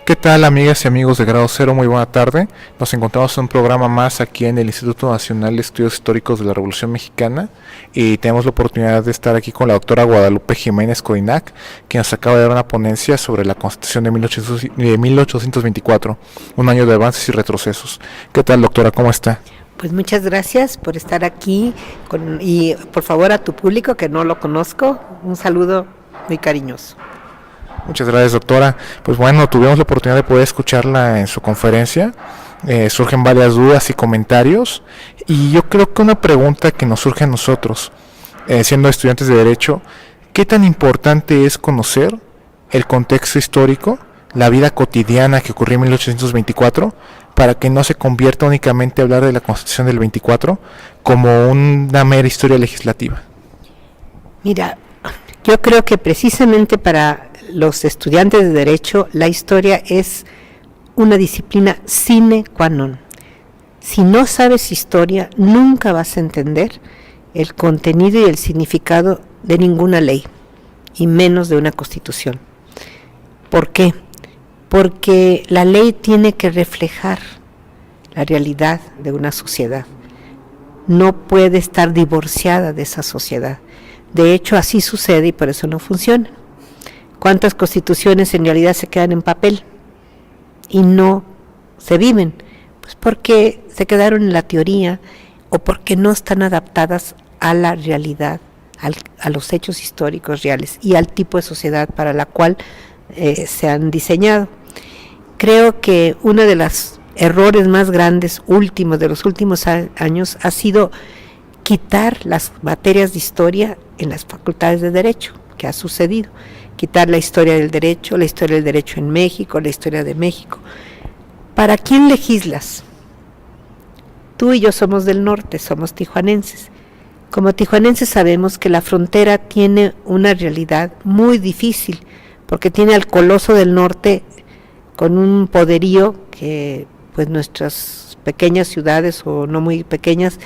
¿Qué tal, amigas y amigos de Grado Cero? Muy buena tarde. Nos encontramos en un programa más aquí en el Instituto Nacional de Estudios Históricos de la Revolución Mexicana y tenemos la oportunidad de estar aquí con la doctora Guadalupe Jiménez Codinac, que nos acaba de dar una ponencia sobre la Constitución de 1824, un año de avances y retrocesos. ¿Qué tal, doctora? ¿Cómo está? Pues muchas gracias por estar aquí y por favor a tu público que no lo conozco, un saludo muy cariñoso. Muchas gracias, doctora. Pues bueno, tuvimos la oportunidad de poder escucharla en su conferencia. Surgen varias dudas y comentarios y yo creo que una pregunta que nos surge a nosotros, siendo estudiantes de Derecho, ¿qué tan importante es conocer el contexto histórico, la vida cotidiana que ocurrió en 1824, para que no se convierta únicamente a hablar de la Constitución del 24 como una mera historia legislativa? Mira, yo creo que precisamente para los estudiantes de Derecho la historia es una disciplina sine qua non. Si no sabes historia, nunca vas a entender el contenido y el significado de ninguna ley, y menos de una constitución. ¿Por qué? Porque la ley tiene que reflejar la realidad de una sociedad. No puede estar divorciada de esa sociedad. De hecho, así sucede y por eso no funciona. ¿Cuántas constituciones en realidad se quedan en papel y no se viven? Pues porque se quedaron en la teoría o porque no están adaptadas a la realidad, a los hechos históricos reales y al tipo de sociedad para la cual se han diseñado. Creo que uno de los errores más grandes de los últimos años ha sido quitar las materias de historia en las facultades de Derecho, que ha sucedido. Quitar la historia del derecho en México, la historia de México. ¿Para quién legislas? Tú y yo somos del norte, somos tijuanenses. Como tijuanenses sabemos que la frontera tiene una realidad muy difícil, porque tiene al coloso del norte con un poderío que pues nuestras pequeñas ciudades o no muy pequeñas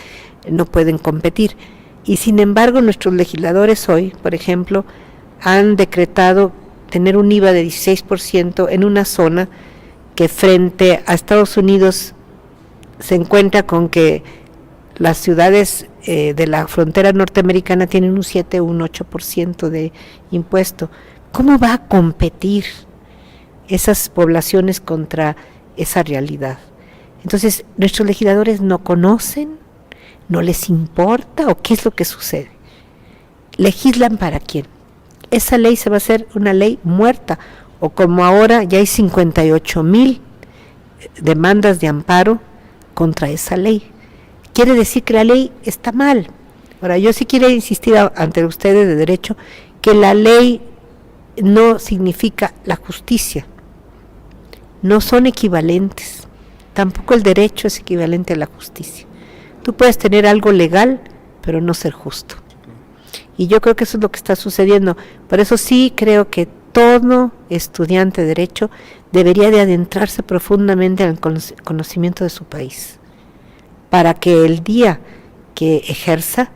no pueden competir. Y sin embargo nuestros legisladores hoy, por ejemplo, han decretado tener un IVA de 16% en una zona que frente a Estados Unidos se encuentra con que las ciudades de la frontera norteamericana tienen un 7 o un 8% de impuesto. ¿Cómo va a competir esas poblaciones contra esa realidad? Entonces, nuestros legisladores no conocen, no les importa, ¿o qué es lo que sucede? ¿Legislan para quién? Esa ley se va a hacer una ley muerta, o como ahora ya hay 58,000 demandas de amparo contra esa ley. Quiere decir que la ley está mal. Ahora, yo sí quiero insistir ante ustedes de Derecho que la ley no significa la justicia, no son equivalentes, tampoco el derecho es equivalente a la justicia. Tú puedes tener algo legal, pero no ser justo. Y yo creo que eso es lo que está sucediendo. Por eso sí creo que todo estudiante de Derecho debería de adentrarse profundamente en el conocimiento de su país, para que el día que ejerza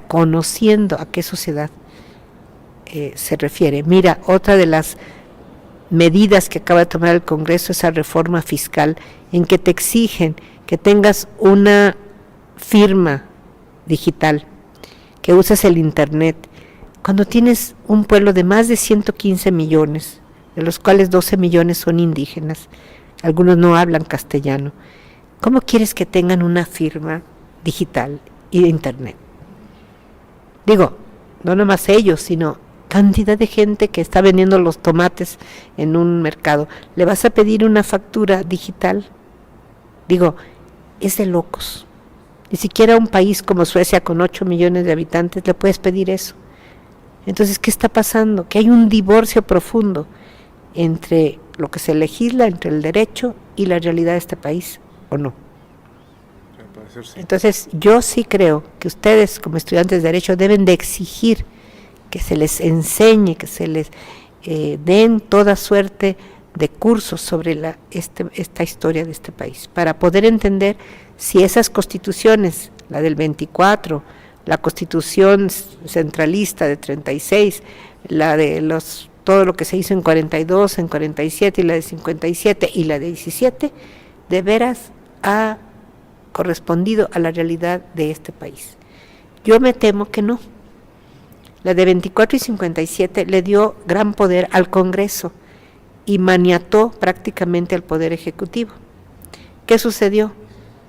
conociendo a qué sociedad se refiere. Mira, otra de las medidas que acaba de tomar el Congreso, esa reforma fiscal, en que te exigen que tengas una firma digital, que uses el internet, cuando tienes un pueblo de más de 115 millones, de los cuales 12 millones son indígenas, algunos no hablan castellano. ¿Cómo quieres que tengan una firma digital y de internet? Digo, no nomás ellos, sino cantidad de gente que está vendiendo los tomates en un mercado. ¿Le vas a pedir una factura digital? Digo, es de locos. Ni siquiera un país como Suecia con 8 millones de habitantes le puedes pedir eso. Entonces, ¿qué está pasando? Que hay un divorcio profundo entre lo que se legisla, entre el derecho y la realidad de este país, ¿o no? Entonces, yo sí creo que ustedes como estudiantes de Derecho deben de exigir que se les enseñe, que se les den toda suerte de cursos sobre esta historia de este país, para poder entender si esas constituciones, la del 24, la constitución centralista de 36, la de los todo lo que se hizo en 42, en 47 y la de 57 y la de 17, de veras ha correspondido a la realidad de este país. Yo me temo que no. La de 24 y 57 le dio gran poder al Congreso y maniató prácticamente al Poder Ejecutivo. ¿Qué sucedió?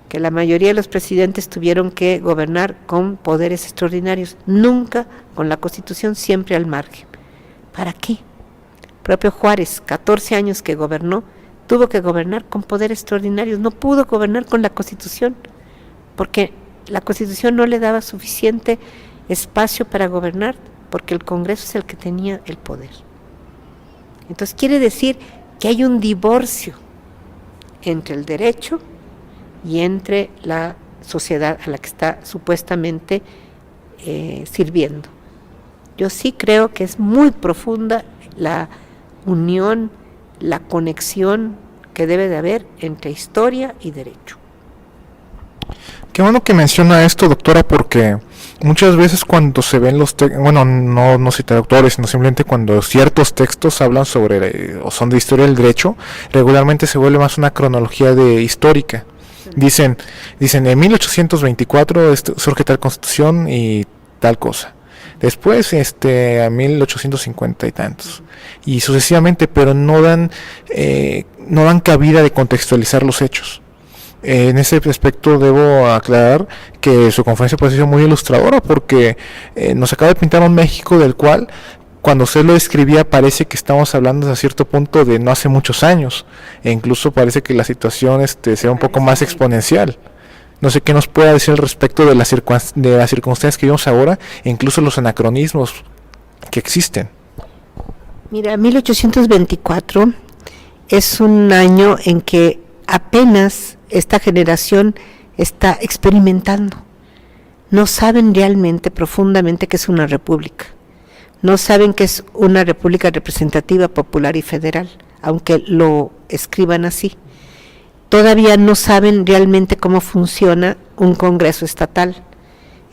Que la mayoría de los presidentes tuvieron que gobernar con poderes extraordinarios, nunca con la Constitución, siempre al margen. ¿Para qué? Propio Juárez, 14 años que gobernó, tuvo que gobernar con poderes extraordinarios, no pudo gobernar con la Constitución, porque la Constitución no le daba suficiente espacio para gobernar, porque el Congreso es el que tenía el poder. Entonces quiere decir que hay un divorcio entre el derecho y entre la sociedad a la que está supuestamente sirviendo. Yo sí creo que es muy profunda la unión, la conexión que debe de haber entre historia y derecho. Qué bueno que menciona esto, doctora, porque muchas veces cuando se ven los textos, bueno, no citar autores, sino simplemente cuando ciertos textos hablan sobre o son de historia del derecho, regularmente se vuelve más una cronología de histórica. Dicen en 1824 surge tal constitución y tal cosa. Después a 1850 y tantos. Y sucesivamente, pero no dan cabida de contextualizar los hechos. En ese aspecto debo aclarar que su conferencia ha sido muy ilustradora, porque nos acaba de pintar un México del cual, cuando usted lo describía, parece que estamos hablando a cierto punto de no hace muchos años, e incluso parece que la situación sea un poco más exponencial. No sé qué nos pueda decir al respecto de las circunstancias que vivimos ahora, e incluso los anacronismos que existen. Mira, 1824 es un año en que apenas esta generación está experimentando. No saben realmente, profundamente, qué es una república. No saben que es una república representativa, popular y federal, aunque lo escriban así. Todavía no saben realmente cómo funciona un congreso estatal.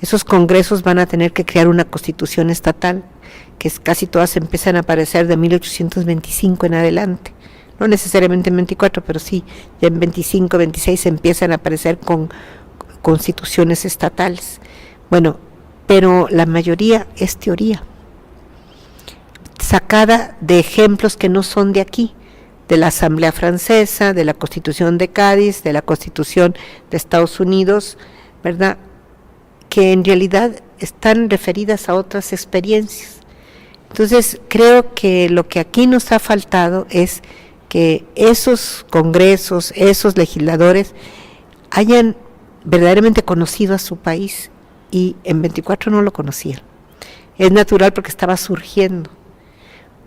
Esos congresos van a tener que crear una constitución estatal, que casi todas empiezan a aparecer de 1825 en adelante. No necesariamente en 24, pero sí, ya en 25, 26 empiezan a aparecer con constituciones estatales. Bueno, pero la mayoría es teoría, sacada de ejemplos que no son de aquí, de la Asamblea Francesa, de la Constitución de Cádiz, de la Constitución de Estados Unidos, ¿verdad?, que en realidad están referidas a otras experiencias. Entonces, creo que lo que aquí nos ha faltado es que esos congresos, esos legisladores hayan verdaderamente conocido a su país, y en 24 no lo conocían. Es natural porque estaba surgiendo.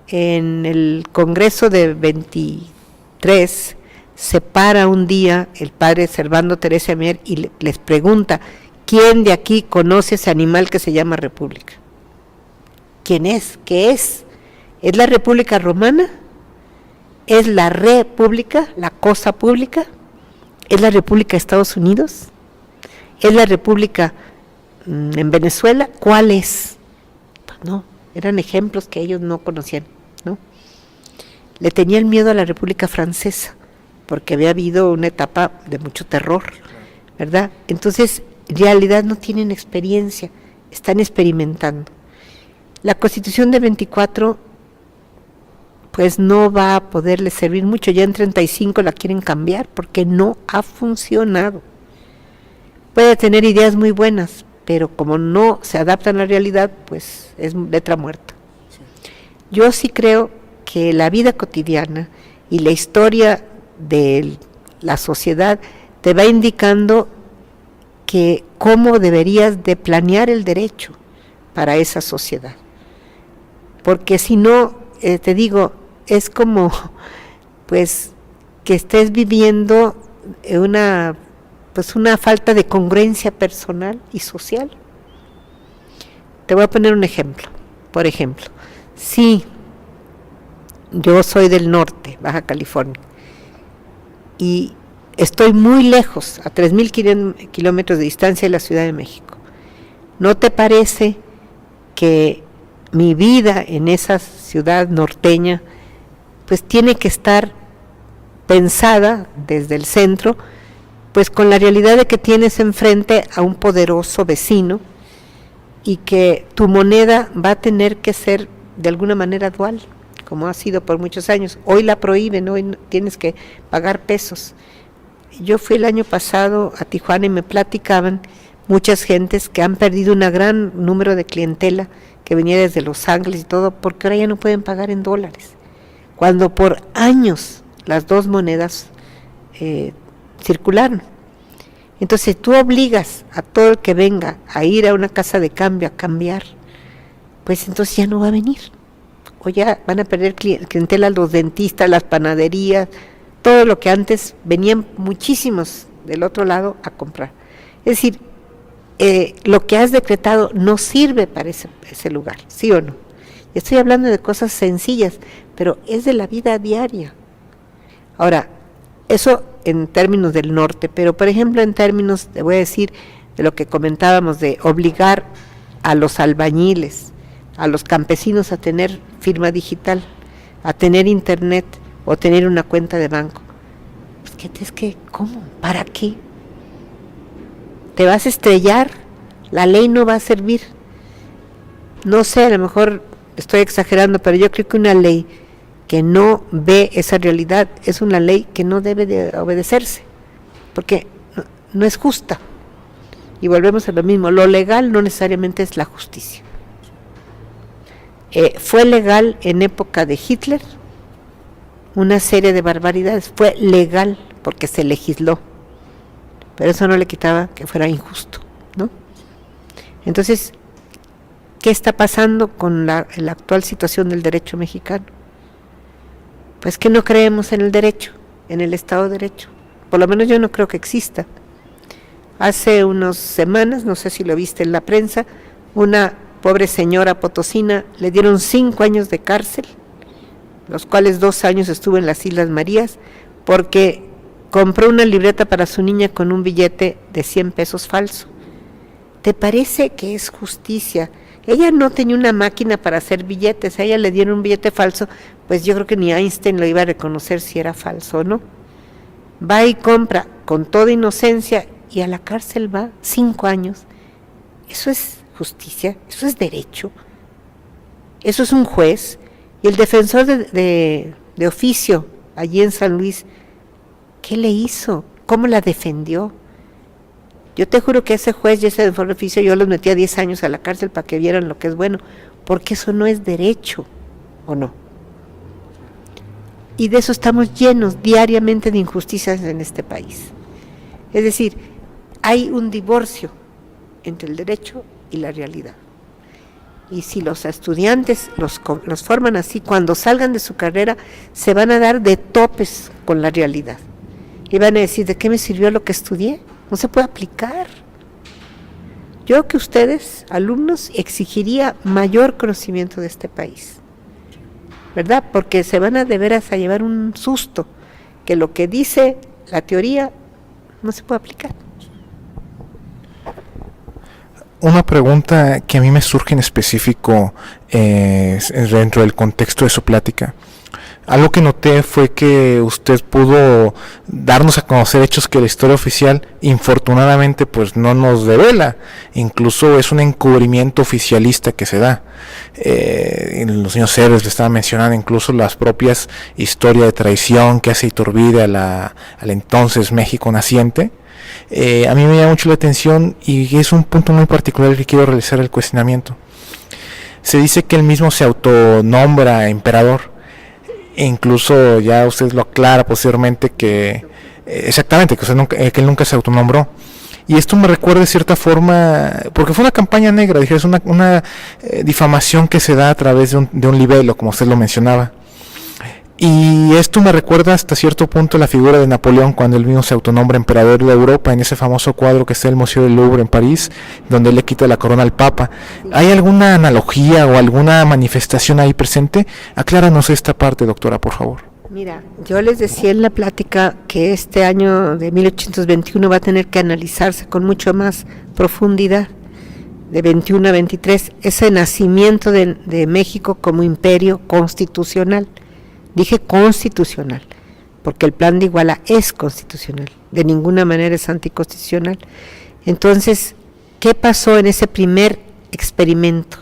En el Congreso de 23 se para un día el padre Servando Teresa Mier y les pregunta: ¿quién de aquí conoce ese animal que se llama república? ¿Quién es? ¿Qué es? ¿Es la República Romana? ¿Es la república, la cosa pública? ¿Es la República de Estados Unidos? ¿Es la República en Venezuela? ¿Cuál es? Pues no, eran ejemplos que ellos no conocían, ¿no? Le tenían miedo a la República Francesa, porque había habido una etapa de mucho terror, ¿verdad? Entonces, en realidad no tienen experiencia, están experimentando. La Constitución de 24 pues no va a poderles servir mucho. Ya en 35 la quieren cambiar porque no ha funcionado. Puede tener ideas muy buenas, pero como no se adaptan a la realidad, pues es letra muerta. Yo sí creo que la vida cotidiana y la historia de la sociedad te va indicando que cómo deberías de planear el derecho para esa sociedad. Porque si no, te digo, es como pues que estés viviendo una falta de congruencia personal y social. Te voy a poner un ejemplo. Por ejemplo, si yo soy del norte, Baja California, y estoy muy lejos, a 3,000 kilómetros de distancia de la Ciudad de México, ¿no te parece que mi vida en esa ciudad norteña, pues tiene que estar pensada desde el centro, pues con la realidad de que tienes enfrente a un poderoso vecino y que tu moneda va a tener que ser de alguna manera dual, como ha sido por muchos años. Hoy la prohíben, hoy tienes que pagar pesos. Yo fui el año pasado a Tijuana y me platicaban muchas gentes que han perdido un gran número de clientela que venía desde Los Ángeles y todo, porque ahora ya no pueden pagar en dólares, cuando por años las dos monedas circularon. Entonces tú obligas a todo el que venga a ir a una casa de cambio a cambiar, pues entonces ya no va a venir, o ya van a perder clientela los dentistas, las panaderías, todo lo que antes venían muchísimos del otro lado a comprar. Es decir, lo que has decretado no sirve para ese lugar, ¿sí o no? Estoy hablando de cosas sencillas, pero es de la vida diaria. Ahora, eso en términos del norte, pero por ejemplo en términos, te voy a decir, de lo que comentábamos de obligar a los albañiles, a los campesinos a tener firma digital, a tener internet o tener una cuenta de banco. Pues ¿cómo? ¿Para qué? Te vas a estrellar, la ley no va a servir. No sé, a lo mejor estoy exagerando, pero yo creo que una ley que no ve esa realidad es una ley que no debe de obedecerse, porque no es justa. Y volvemos a lo mismo, lo legal no necesariamente es la justicia. Fue legal en época de Hitler una serie de barbaridades, fue legal porque se legisló, pero eso no le quitaba que fuera injusto, ¿no? Entonces, ¿qué está pasando con la actual situación del derecho mexicano? Pues que no creemos en el derecho, en el Estado de Derecho. Por lo menos yo no creo que exista. Hace unas semanas, no sé si lo viste en la prensa, una pobre señora potosina le dieron 5 años de cárcel, los cuales 2 años estuvo en las Islas Marías, porque compró una libreta para su niña con un billete de 100 pesos falso. ¿Te parece que es justicia? Ella no tenía una máquina para hacer billetes, a ella le dieron un billete falso, pues yo creo que ni Einstein lo iba a reconocer si era falso o no. Va y compra con toda inocencia y a la cárcel va 5 años. Eso es justicia, eso es derecho, eso es un juez. Y el defensor de oficio allí en San Luis, ¿qué le hizo? ¿Cómo la defendió? Yo te juro que ese juez y ese defensor de oficio yo los metía 10 años a la cárcel para que vieran lo que es bueno, porque eso no es derecho, ¿o no? Y de eso estamos llenos diariamente de injusticias en este país. Es decir, hay un divorcio entre el derecho y la realidad. Y si los estudiantes los forman así, cuando salgan de su carrera se van a dar de topes con la realidad. Y van a decir, ¿de qué me sirvió lo que estudié? No se puede aplicar. Yo que ustedes, alumnos, exigiría mayor conocimiento de este país, ¿verdad? Porque se van a de veras a llevar un susto, que lo que dice la teoría no se puede aplicar. Una pregunta que a mí me surge en específico dentro del contexto de su plática. Algo que noté fue que usted pudo darnos a conocer hechos que la historia oficial infortunadamente pues no nos revela. Incluso es un encubrimiento oficialista que se da. Los señores Cebes le estaban mencionando incluso las propias historias de traición que hace Iturbide al entonces México naciente. A mí me llama mucho la atención y es un punto muy particular que quiero realizar el cuestionamiento. Se dice que él mismo se autonombra emperador. E incluso ya usted lo aclara posteriormente que exactamente que él nunca se autonombró, y esto me recuerda de cierta forma porque fue una campaña negra, dije, es una difamación que se da a través de un libelo, como usted lo mencionaba, y esto me recuerda hasta cierto punto la figura de Napoleón cuando él mismo se autonombra emperador de Europa en ese famoso cuadro que está en el Museo del Louvre en París, donde él le quita la corona al Papa. ¿Hay alguna analogía o alguna manifestación ahí presente? Acláranos esta parte, doctora, por favor. Mira, yo les decía en la plática que este año de 1821 va a tener que analizarse con mucho más profundidad, de 21 a 23, ese nacimiento de México como imperio constitucional. Dije constitucional, porque el Plan de Iguala es constitucional, de ninguna manera es anticonstitucional. Entonces, ¿qué pasó en ese primer experimento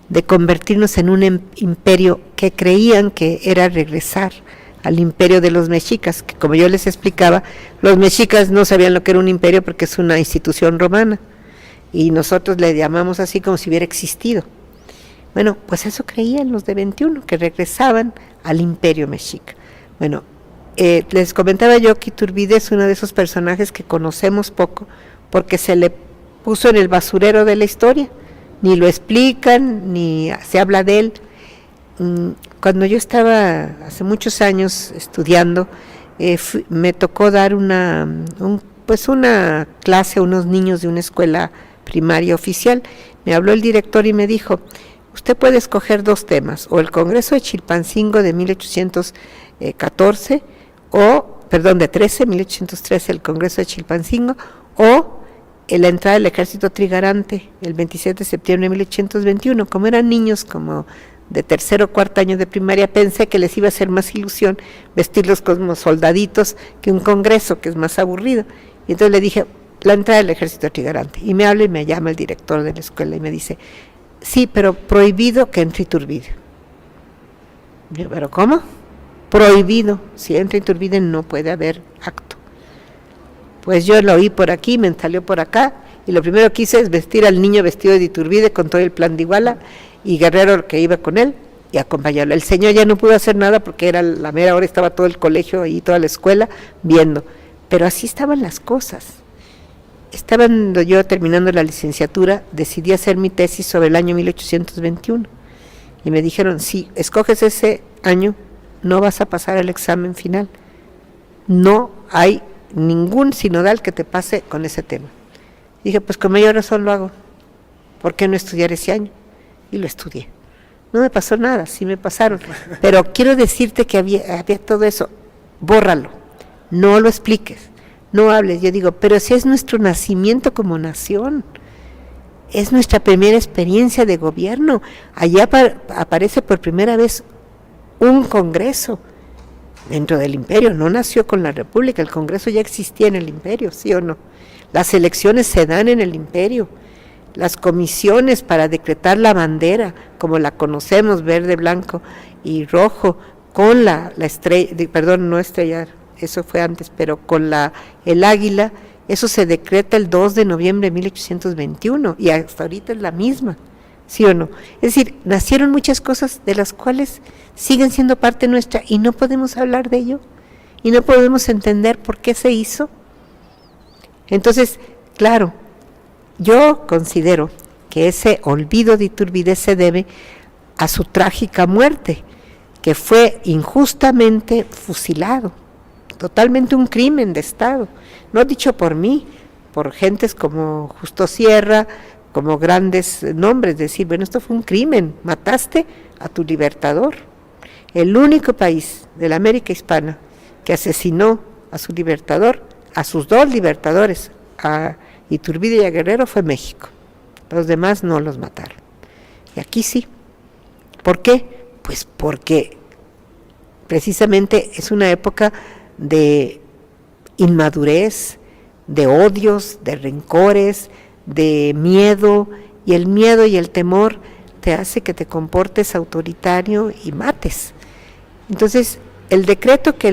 de convertirnos en un imperio que creían que era regresar al imperio de los mexicas? Que como yo les explicaba, los mexicas no sabían lo que era un imperio porque es una institución romana, y nosotros le llamamos así como si hubiera existido. Bueno, pues eso creían los de 21, que regresaban al imperio mexica. Bueno, les comentaba yo que Iturbide es uno de esos personajes que conocemos poco, porque se le puso en el basurero de la historia, ni lo explican, ni se habla de él. Cuando yo estaba hace muchos años estudiando, me tocó dar una clase a unos niños de una escuela primaria oficial. Me habló el director y me dijo: usted puede escoger dos temas, o el Congreso de Chilpancingo de 1813, de 1813, el Congreso de Chilpancingo, o la entrada del ejército trigarante el 27 de septiembre de 1821. Como eran niños como de tercero o cuarto año de primaria, pensé que les iba a hacer más ilusión vestirlos como soldaditos que un congreso, que es más aburrido. Y entonces le dije: la entrada del ejército trigarante. Y me habla y me llama el director de la escuela y me dice: sí, pero prohibido que entre Iturbide. Yo: ¿pero cómo? Prohibido, si entra Iturbide no puede haber acto. Pues yo lo oí por aquí, me salió por acá, y lo primero que hice es vestir al niño vestido de Iturbide con todo el Plan de Iguala, y Guerrero, que iba con él, y acompañarlo. El señor ya no pudo hacer nada porque era la mera hora, estaba todo el colegio y toda la escuela viendo, pero así estaban las cosas. Estando yo terminando la licenciatura, decidí hacer mi tesis sobre el año 1821, y me dijeron: si escoges ese año, no vas a pasar el examen final, no hay ningún sinodal que te pase con ese tema. Dije: pues con mayor razón lo hago, ¿por qué no estudiar ese año? Y lo estudié. No me pasó nada, sí me pasaron, pero quiero decirte que había todo eso. Bórralo, no lo expliques, no hables. Yo digo: pero si es nuestro nacimiento como nación, es nuestra primera experiencia de gobierno. Allá aparece por primera vez un congreso dentro del imperio, no nació con la república, el congreso ya existía en el imperio, ¿sí o no? Las elecciones se dan en el imperio, las comisiones para decretar la bandera, como la conocemos, verde, blanco y rojo, con la estrella, no estrellar, eso fue antes, pero con el águila, eso se decreta el 2 de noviembre de 1821, y hasta ahorita es la misma, ¿sí o no? Es decir, nacieron muchas cosas de las cuales siguen siendo parte nuestra, y no podemos hablar de ello, y no podemos entender por qué se hizo. Entonces, claro, yo considero que ese olvido de Iturbide se debe a su trágica muerte, que fue injustamente fusilado, totalmente un crimen de Estado, no dicho por mí, por gentes como Justo Sierra, como grandes nombres, decir: bueno, esto fue un crimen, mataste a tu libertador. El único país de la América hispana que asesinó a su libertador, a sus dos libertadores, a Iturbide y a Guerrero, fue México. Los demás no los mataron. Y aquí sí. ¿Por qué? Pues porque precisamente es una época de inmadurez, de odios, de rencores, de miedo, y el miedo y el temor te hace que te comportes autoritario y mates. Entonces, el decreto que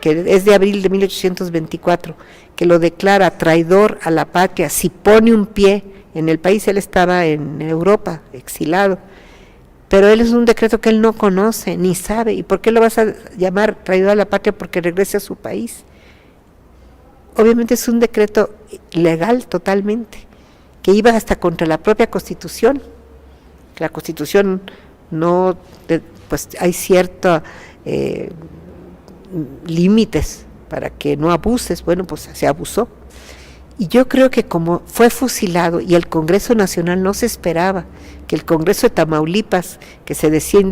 es de abril de 1824, que lo declara traidor a la patria si pone un pie en el país. Él estaba en Europa, exilado, pero él es un decreto que él no conoce, ni sabe. ¿Y por qué lo vas a llamar traidor a la patria? Porque regrese a su país. Obviamente es un decreto legal totalmente, que iba hasta contra la propia Constitución. La Constitución no, pues hay ciertos límites para que no abuses. Bueno, pues se abusó. Y yo creo que como fue fusilado y el Congreso Nacional no se esperaba que el Congreso de Tamaulipas, que se decía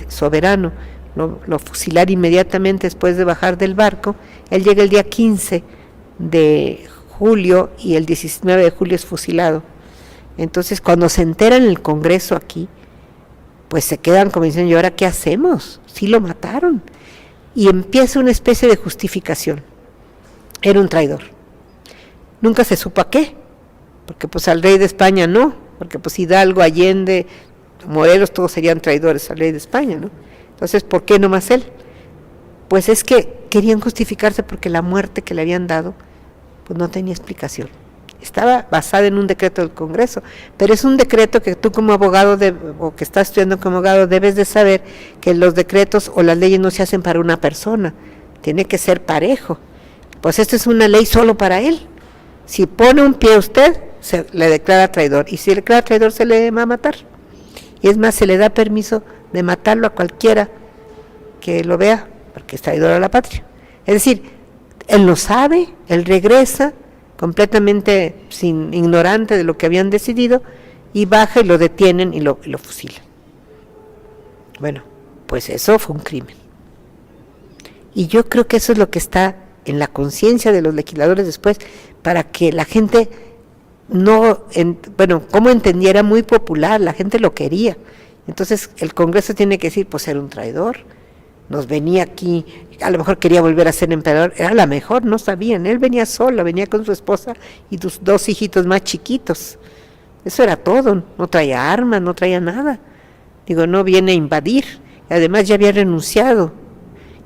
soberano, lo fusilara inmediatamente después de bajar del barco. Él llega el día 15 de julio y el 19 de julio es fusilado. Entonces, cuando se enteran en el Congreso aquí, pues se quedan como diciendo, ¿y ahora qué hacemos? Sí lo mataron. Y empieza una especie de justificación. Era un traidor. Nunca se supo a qué, porque pues al rey de España no, porque pues Hidalgo, Allende, Morelos, todos serían traidores al rey de España, ¿no? Entonces, ¿por qué nomás él? Pues es que querían justificarse porque la muerte que le habían dado, pues no tenía explicación. Estaba basada en un decreto del Congreso, pero es un decreto que tú como abogado o que estás estudiando como abogado debes de saber que los decretos o las leyes no se hacen para una persona, tiene que ser parejo. Pues esta es una ley solo para él. Si pone un pie a usted, se le declara traidor, y si le declara traidor se le va a matar. Y es más, se le da permiso de matarlo a cualquiera que lo vea, porque es traidor a la patria. Es decir, él lo sabe, él regresa completamente ignorante de lo que habían decidido, y baja y lo detienen y lo fusilan. Bueno, pues eso fue un crimen. Y yo creo que eso es lo que está en la conciencia de los legisladores después, para que la gente como entendiera, muy popular, la gente lo quería. Entonces el Congreso tiene que decir, pues era un traidor, nos venía aquí, a lo mejor quería volver a ser emperador, era la mejor, no sabían, él venía solo, venía con su esposa y sus 2 hijitos más chiquitos, eso era todo, no traía armas, no traía nada, digo, no viene a invadir, y además ya había renunciado,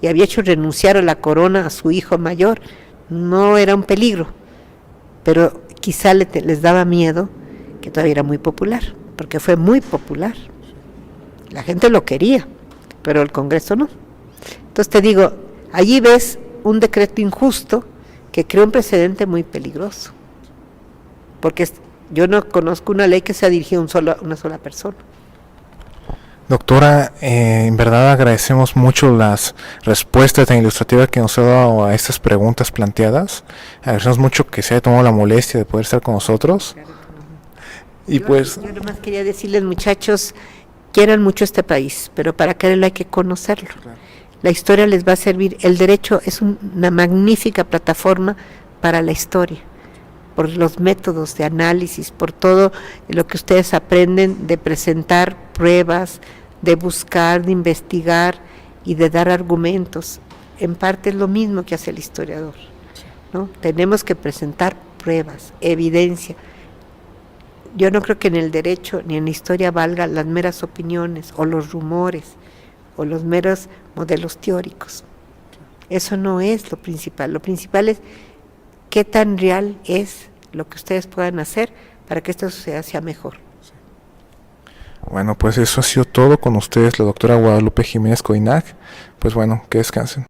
y había hecho renunciar a la corona a su hijo mayor, no era un peligro, pero quizá les daba miedo que todavía era muy popular, porque fue muy popular, la gente lo quería, pero el Congreso no. Entonces te digo, allí ves un decreto injusto que creó un precedente muy peligroso, porque yo no conozco una ley que sea dirigida a una sola persona. Doctora, en verdad agradecemos mucho las respuestas tan ilustrativas que nos ha dado a estas preguntas planteadas. Agradecemos mucho que se haya tomado la molestia de poder estar con nosotros. Y pues yo nomás quería decirles, muchachos, quieran mucho este país, pero para quererlo hay que conocerlo. Claro. La historia les va a servir. El derecho es una magnífica plataforma para la historia, por los métodos de análisis, por todo lo que ustedes aprenden de presentar pruebas, de buscar, de investigar y de dar argumentos. En parte es lo mismo que hace el historiador, ¿no? Tenemos que presentar pruebas, evidencia. Yo no creo que en el derecho ni en la historia valga las meras opiniones o los rumores o los meros modelos teóricos. Eso no es lo principal. Lo principal es qué tan real es lo que ustedes puedan hacer para que esta sociedad sea mejor. Bueno, pues eso ha sido todo con ustedes, la doctora Guadalupe Jiménez Coinac. Pues bueno, que descansen.